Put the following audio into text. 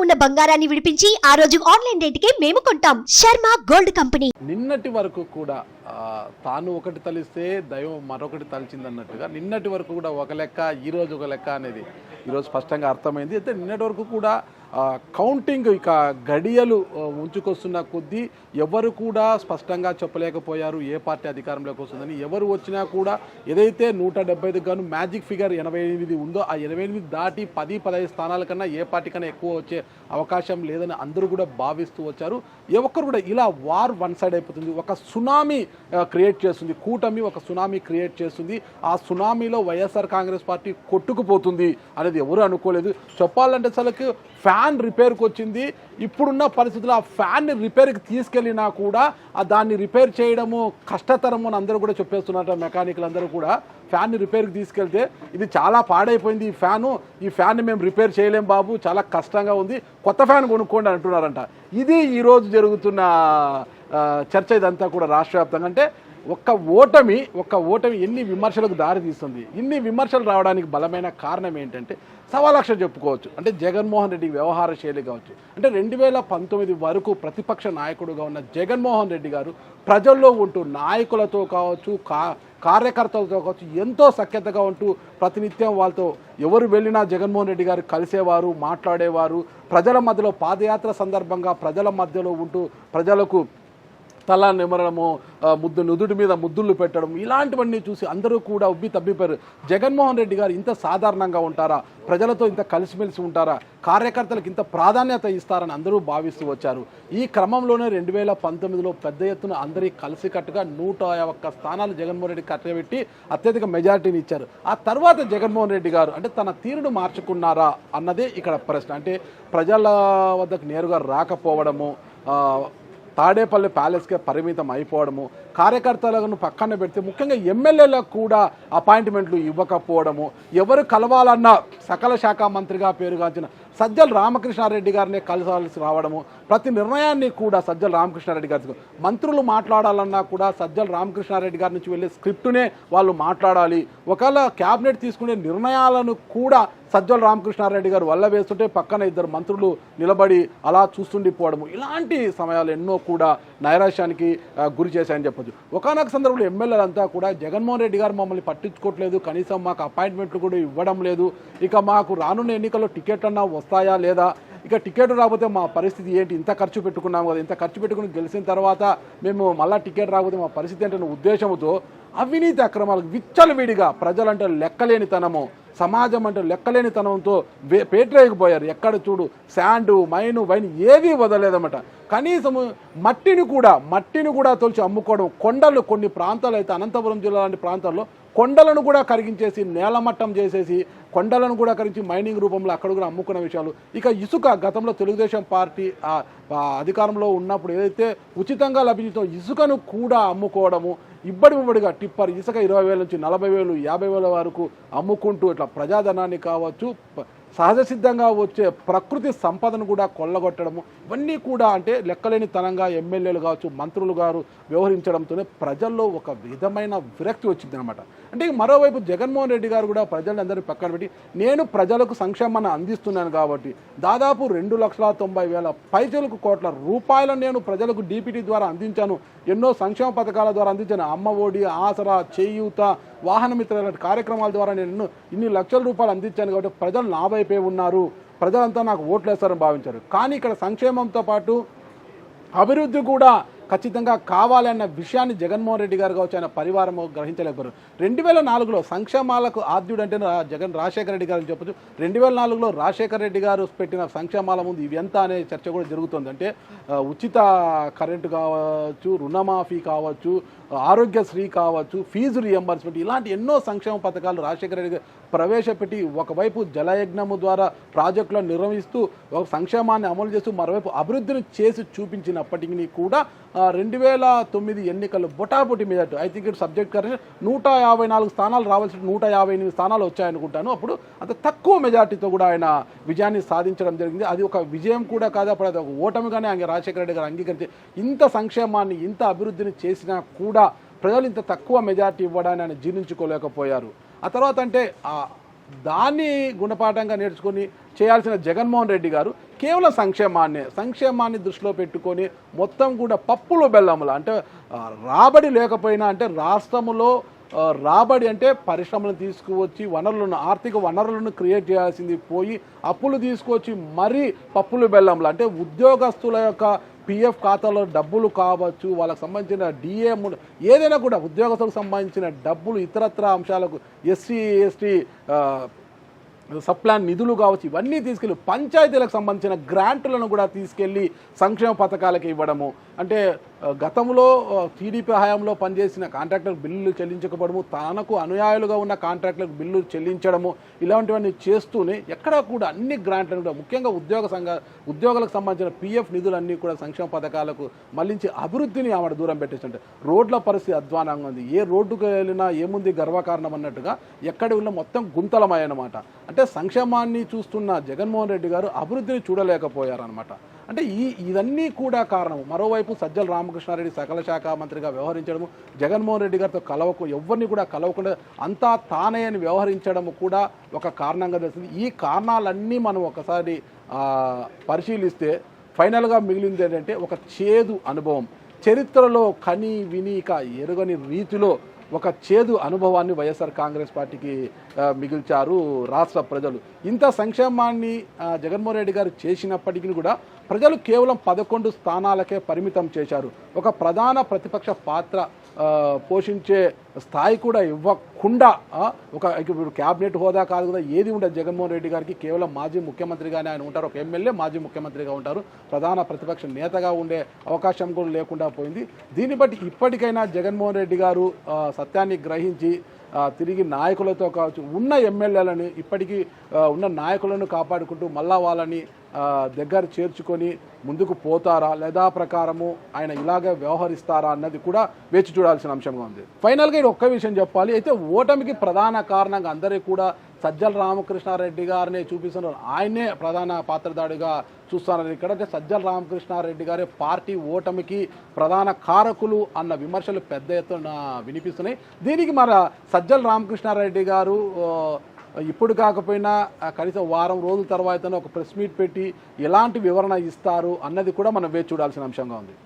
ఉన్న బంగారాన్ని విడిపించి ఆ రోజు ఆన్లైన్ రేటుకే మేము కొంటాం. Sharma gold company. నిన్నటి వరకు కూడా తాను ఒకటి తలిస్తే దైవం మరొకటి తలిచిందన్నట్టుగా నిన్నటి వరకు కూడా ఒక లెక్క, ఈరోజు ఒక లెక్క అనేది ఈరోజు స్పష్టంగా అర్థమైంది. అయితే నిన్నటి వరకు కూడా కౌంటింగ్ ఇక గడియలు ఉంచుకొస్తున్న కొద్దీ ఎవరు కూడా స్పష్టంగా చెప్పలేకపోయారు ఏ పార్టీ అధికారంలోకి వస్తుందని. ఎవరు వచ్చినా కూడా ఏదైతే 175 గాను మ్యాజిక్ ఫిగర్ 88 ఉందో ఆ 88 దాటి 10-15 స్థానాల కన్నా ఏ పార్టీ కన్నా ఎక్కువ వచ్చే అవకాశం లేదని అందరూ కూడా భావిస్తూ వచ్చారు. ఏ ఒక్కరు కూడా ఇలా వార్ వన్ సైడ్ అయిపోతుంది, ఒక సునామీ క్రియేట్ చేస్తుంది, కూటమి ఒక సునామీ క్రియేట్ చేస్తుంది. ఆ సునామీలో వైఎస్ఆర్ కాంగ్రెస్ పార్టీ కొట్టుకుపోతుంది అనేది ఎవరు అనుకోలేదు. చెప్పాలంటే అసలుకి ఫ్యాన్ రిపేర్కి వచ్చింది. ఇప్పుడున్న పరిస్థితుల్లో ఆ ఫ్యాన్ని రిపేర్కి తీసుకెళ్ళినా కూడా దాన్ని రిపేర్ చేయడము కష్టతరము అని అందరూ కూడా చెప్పేస్తున్నారు. మెకానికల్ అందరూ కూడా ఫ్యాన్ని రిపేర్కి తీసుకెళ్తే ఇది చాలా పాడైపోయింది ఈ ఫ్యాన్ని మేము రిపేర్ చేయలేం బాబు, చాలా కష్టంగా ఉంది, కొత్త ఫ్యాన్ కొనుక్కోండి అంటున్నారంట. ఇది ఈరోజు జరుగుతున్న చర్చ ఇదంతా కూడా రాష్ట్ర వ్యాప్తంగా. అంటే ఒక్క ఓటమి ఎన్ని విమర్శలకు దారి తీస్తుంది. ఇన్ని విమర్శలు రావడానికి బలమైన కారణం ఏంటంటే సవాలక్ష చెప్పుకోవచ్చు. అంటే జగన్మోహన్ రెడ్డి వ్యవహార శైలి కావచ్చు. అంటే 2019 వరకు ప్రతిపక్ష నాయకుడుగా ఉన్న జగన్మోహన్ రెడ్డి గారు ప్రజల్లో ఉంటూ నాయకులతో కావచ్చు, కార్యకర్తలతో కావచ్చు ఎంతో సఖ్యతగా ఉంటూ ప్రతినిత్యం వాళ్ళతో ఎవరు వెళ్ళినా జగన్మోహన్ రెడ్డి గారు కలిసేవారు, మాట్లాడేవారు. ప్రజల మధ్యలో పాదయాత్ర సందర్భంగా ప్రజల మధ్యలో ఉంటూ ప్రజలకు తల నిమరడము, నుదుటి మీద ముద్దులు పెట్టడం, ఇలాంటివన్నీ చూసి అందరూ కూడా ఉబ్బి తబ్బిపోయారు. జగన్మోహన్ రెడ్డి గారు ఇంత సాధారణంగా ఉంటారా, ప్రజలతో ఇంత కలిసిమెలిసి ఉంటారా, కార్యకర్తలకు ఇంత ప్రాధాన్యత ఇస్తారని అందరూ భావిస్తూ వచ్చారు. ఈ క్రమంలోనే 2019లో పెద్ద ఎత్తున అందరి కలిసికట్టుగా 101 స్థానాలు జగన్మోహన్ రెడ్డి కట్టబెట్టి అత్యధిక మెజారిటీని ఇచ్చారు. ఆ తర్వాత జగన్మోహన్ రెడ్డి గారు అంటే తన తీరును మార్చుకున్నారా అన్నదే ఇక్కడ ప్రశ్న. అంటే ప్రజల వద్దకు నేరుగా రాకపోవడము, తాడేపల్లి ప్యాలెస్కే పరిమితం అయిపోవడము, కార్యకర్తలను పక్కన పెడితే ముఖ్యంగా ఎమ్మెల్యేలకు కూడా అపాయింట్మెంట్లు ఇవ్వకపోవడము, ఎవరు కలవాలన్నా సకల శాఖ మంత్రిగా పేరుగాంచిన సజ్జల రామకృష్ణారెడ్డి గారినే కలిసాల్సి రావడము, ప్రతి నిర్ణయాన్ని కూడా సజ్జల రామకృష్ణారెడ్డి గారికి, మంత్రులు మాట్లాడాలన్నా కూడా సజ్జల రామకృష్ణారెడ్డి గారి నుంచి వెళ్ళే స్క్రిప్టునే వాళ్ళు మాట్లాడాలి. ఒకవేళ క్యాబినెట్ తీసుకునే నిర్ణయాలను కూడా సజ్జల రామకృష్ణారెడ్డి గారు వల్ల వేస్తుంటే పక్కన ఇద్దరు మంత్రులు నిలబడి అలా చూస్తుండిపోవడము, ఇలాంటి సమయాలు ఎన్నో కూడా నైరాశ్యానికి గురి చేశాయని చెప్పొచ్చు. ఒకనొక సందర్భంలో ఎమ్మెల్యేలంతా కూడా జగన్మోహన్ రెడ్డి గారు మమ్మల్ని పట్టించుకోవట్లేదు, కనీసం మాకు అపాయింట్మెంట్లు కూడా ఇవ్వడం లేదు, ఇక మాకు రానున్న ఎన్నికల్లో టికెట్ అన్నా వస్తాయా లేదా, ఇక టికెట్ రాకపోతే మా పరిస్థితి ఏంటి, ఇంత ఖర్చు పెట్టుకున్నాము కదా, ఇంత ఖర్చు పెట్టుకుని గెలిచిన తర్వాత మేము మళ్ళీ టికెట్ రాకపోతే మా పరిస్థితి ఏంటనే ఉద్దేశంతో అవినీతి అక్రమాలకు విచ్చలవిడిగా ప్రజలంటే లెక్కలేనితనము, సమాజం అంటే లెక్కలేనితనంతో పేటరేగిపోయారు. ఎక్కడ చూడు శాండు, మైను, వైన్ ఏది వదలేదన్నమాట. కనీసము మట్టిని కూడా తొలిచి అమ్ముకోవడం, కొండలు కొన్ని ప్రాంతాలు అయితే అనంతపురం జిల్లా లాంటి ప్రాంతాల్లో కొండలను కూడా కరిగించేసి నేలమట్టం చేసేసి కొండలను కూడా కరించి మైనింగ్ రూపంలో అక్కడ కూడా అమ్ముకున్న విషయాలు. ఇక ఇసుక గతంలో తెలుగుదేశం పార్టీ అధికారంలో ఉన్నప్పుడు ఏదైతే ఉచితంగా లభించిందో ఇసుకను కూడా అమ్ముకోవడము, ఇబ్బడిగా టిప్పర్ ఇసుక 20,000 నుంచి 40,000, 50,000 వరకు అమ్ముకుంటూ ఇట్లా ప్రజాధనాన్ని కావచ్చు, సహజ సిద్ధంగా వచ్చే ప్రకృతి సంపదను కూడా కొల్లగొట్టడము, ఇవన్నీ కూడా అంటే లెక్కలేని తనంగా ఎమ్మెల్యేలు కావచ్చు, మంత్రులు గారు వ్యవహరించడంతోనే ప్రజల్లో ఒక విధమైన విరక్తి వచ్చిందనమాట. అంటే మరోవైపు జగన్మోహన్ రెడ్డి గారు కూడా ప్రజలందరినీ పక్కన పెట్టి నేను ప్రజలకు సంక్షేమాన్ని అందిస్తున్నాను కాబట్టి దాదాపు 2,90,000 పైసలకు కోట్ల రూపాయలను నేను ప్రజలకు డీపీటీ ద్వారా అందించాను, ఎన్నో సంక్షేమ పథకాల ద్వారా అందించాను, అమ్మ ఒడి, ఆసరా, చేయూత, వాహనమిత్ర లాంటి కార్యక్రమాల ద్వారా నేను ఇన్ని లక్షల రూపాయలు అందించాను కాబట్టి ప్రజలు నా వైపే ఉన్నారు, ప్రజలంతా నాకు ఓట్లు వేస్తారని భావించారు. కానీ ఇక్కడ సంక్షేమంతో పాటు అభివృద్ధి కూడా ఖచ్చితంగా కావాలన్న విషయాన్ని జగన్మోహన్ రెడ్డి గారు కావచ్చు ఆయన పరివారం గ్రహించలేకపోయారు. 2004లో సంక్షేమాలకు ఆద్యుడు అంటే రాజశేఖర రెడ్డి గారు చెప్పచ్చు. 2004లో రాజశేఖర రెడ్డి గారు పెట్టిన సంక్షేమాల ముందు ఇవి ఎంత అనే చర్చ కూడా జరుగుతుంది. అంటే ఉచిత కరెంటు కావచ్చు, రుణమాఫీ కావచ్చు, ఆరోగ్యశ్రీ కావచ్చు, ఫీజు రియంబర్స్మెంట్, ఇలాంటి ఎన్నో సంక్షేమ పథకాలు రాజశేఖర రెడ్డి ప్రవేశపెట్టి ఒకవైపు జలయజ్ఞము ద్వారా ప్రాజెక్టులను నిర్వహిస్తూ ఒక సంక్షేమాన్ని అమలు చేస్తూ మరోవైపు అభివృద్ధిని చేసి చూపించినప్పటికీ కూడా 2009 ఎన్నికలు బొటాబొటి మీద I think it subject correct 154 స్థానాలు రావాల్సిన 158 స్థానాలు వచ్చాయనుకుంటాను. అప్పుడు అంత తక్కువ మెజార్టీతో కూడా ఆయన విజయాన్ని సాధించడం జరిగింది. అది ఒక విజయం కూడా కాదు, అప్పుడు అది ఒక ఓటమిగానే ఆయన రాజశేఖర రెడ్డి గారు అంగీకరించి ఇంత సంక్షేమాన్ని ఇంత అభివృద్ధిని చేసినా కూడా ప్రజలు ఇంత తక్కువ మెజార్టీ ఇవ్వడాన్ని ఆయన జీర్ణించుకోలేకపోయారు. ఆ తర్వాత అంటే దాన్ని గుణపాఠంగా నేర్చుకొని చేయాల్సిన జగన్మోహన్ రెడ్డి గారు కేవలం సంక్షేమాన్ని దృష్టిలో పెట్టుకొని మొత్తం కూడా పప్పులు బెల్లములు అంటే రాబడి లేకపోయినా అంటే రాష్ట్రంలో రాబడి అంటే పరిశ్రమలను తీసుకువచ్చి ఆర్థిక వనరులను క్రియేట్ చేయాల్సింది పోయి అప్పులు తీసుకొచ్చి మరీ పప్పులు బెల్లంలు అంటే ఉద్యోగస్తుల యొక్క పిఎఫ్ ఖాతాలో డబ్బులు కావచ్చు, వాళ్ళకి సంబంధించిన డిఏ ఏదైనా కూడా ఉద్యోగస్తులకు సంబంధించిన డబ్బులు ఇతరత్ర అంశాలకు ఎస్సీ ఎస్టీ సప్లాన్ నిధులు కావచ్చు, ఇవన్నీ తీసుకెళ్ళి పంచాయతీలకు సంబంధించిన గ్రాంట్లను కూడా తీసుకెళ్ళి సంక్షేమ పథకాలకు ఇవ్వడము. అంటే గతంలో టీడీపీ హయాంలో పనిచేసిన కాంట్రాక్టర్లకు బిల్లులు చెల్లించకపోవడము, తనకు అనుయాయులుగా ఉన్న కాంట్రాక్టర్లకు బిల్లులు చెల్లించడము, ఇలాంటివన్నీ చేస్తూనే ఎక్కడా కూడా అన్ని గ్రాంట్లను కూడా ముఖ్యంగా ఉద్యోగులకు సంబంధించిన పిఎఫ్ నిధులన్నీ కూడా సంక్షేమ పథకాలకు మళ్లించి అభివృద్ధిని ఆమె దూరం పెట్టేస్తుంటే రోడ్ల పరిస్థితి అధ్వానంగా ఉంది. ఏ రోడ్డుకు వెళ్ళినా ఏముంది గర్వకారణం అన్నట్టుగా ఎక్కడ ఉన్న మొత్తం గుంతలమయ్యనమాట. అంటే సంక్షేమాన్ని చూస్తున్న జగన్మోహన్ రెడ్డి గారు అభివృద్ధిని చూడలేకపోయారనమాట. అంటే ఇవన్నీ కూడా కారణం. మరోవైపు సజ్జల రామకృష్ణారెడ్డి సకల శాఖ మంత్రిగా వ్యవహరించడము, జగన్మోహన్ రెడ్డి గారితో ఎవరిని కూడా కలవకుండా అంతా తానే అని వ్యవహరించడం కూడా ఒక కారణంగా తెలిసింది. ఈ కారణాలన్నీ మనం ఒకసారి పరిశీలిస్తే ఫైనల్గా మిగిలింది ఏంటంటే ఒక చేదు అనుభవం. చరిత్రలో కని వినీక ఎరుగని రీతిలో ఒక చేదు అనుభవాన్ని వైఎస్ఆర్ కాంగ్రెస్ పార్టీకి మిగిల్చారు రాష్ట్ర ప్రజలు. ఇంత సంక్షేమాన్ని జగన్మోహన్ రెడ్డి గారు చేసినప్పటికీ కూడా ప్రజలు కేవలం 11 స్థానాలకే పరిమితం చేశారు. ఒక ప్రధాన ప్రతిపక్ష పాత్ర పోషించే స్థాయి కూడా ఇవ్వకుండా ఇప్పుడు క్యాబినెట్ హోదా కాదు కదా ఏది ఉండదు జగన్మోహన్ రెడ్డి గారికి. కేవలం మాజీ ముఖ్యమంత్రిగానే ఆయన ఉంటారు. ఒక ఎమ్మెల్యే మాజీ ముఖ్యమంత్రిగా ఉంటారు. ప్రధాన ప్రతిపక్ష నేతగా ఉండే అవకాశం కూడా లేకుండా పోయింది. దీన్ని బట్టి ఇప్పటికైనా జగన్మోహన్ రెడ్డి గారు సత్యాన్ని గ్రహించి తిరిగి నాయకులతో కావచ్చు ఉన్న ఎమ్మెల్యేలను ఇప్పటికీ ఉన్న నాయకులను కాపాడుకుంటూ మళ్ళా వాళ్ళని దగ్గర చేర్చుకొని ముందుకు పోతారా లేదా ప్రకారము ఆయన ఇలాగే వ్యవహరిస్తారా అన్నది కూడా వేచి చూడాల్సిన అంశంగా ఉంది. ఫైనల్గా ఇది ఒక్క విషయం చెప్పాలి. అయితే ఓటమికి ప్రధాన కారణంగా అందరికీ కూడా సజ్జల రామకృష్ణారెడ్డి గారిని చూపిస్తున్నారు. ఆయనే ప్రధాన పాత్రధారిగా చూస్తున్నారు. ఇక్కడ అంటే సజ్జల రామకృష్ణారెడ్డి గారి పార్టీ ఓటమికి ప్రధాన కారకులు అన్న విమర్శలు పెద్ద ఎత్తున వినిపిస్తున్నాయి. దీనికి మరి సజ్జల రామకృష్ణారెడ్డి గారు ఇప్పుడు కాకపోయినా కనీసం వారం రోజుల తర్వాత ఒక ప్రెస్ మీట్ పెట్టి ఎలాంటి వివరణ ఇస్తారు అన్నది కూడా మనం వేచి చూడాల్సిన అంశంగా ఉంది.